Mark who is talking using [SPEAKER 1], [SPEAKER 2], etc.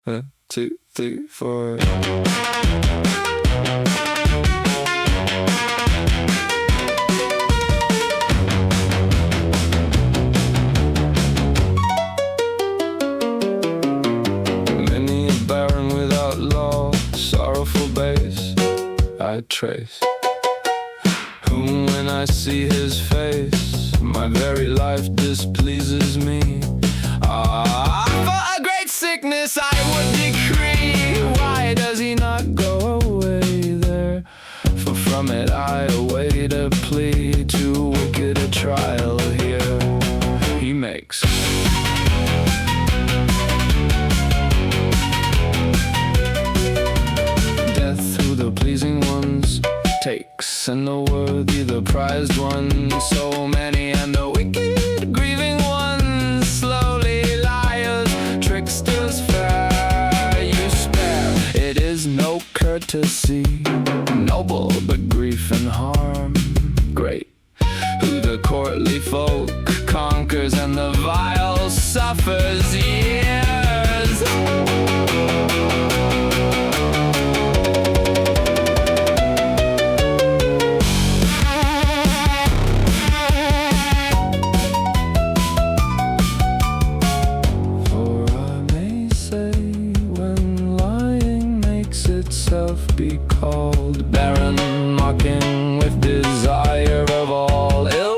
[SPEAKER 1] 1, 2, 3, 4. Many a barren without law, sorrowful bass I trace. Whom when I see his face, my very life displeases me. For a great sickness I would decree. Why does he not go away there? For from it I await a plea. Too wicked a trial here he makes. Death who the pleasing ones takes, and the worthy the prized ones. So many and the wicked grieving ones, slowly liars, tricksters fair you spare. It is no courtesy, noble but grief and harm great, who the courtly folk conquers and the vile suffers years. Be called barren, mocking with desire of all ill.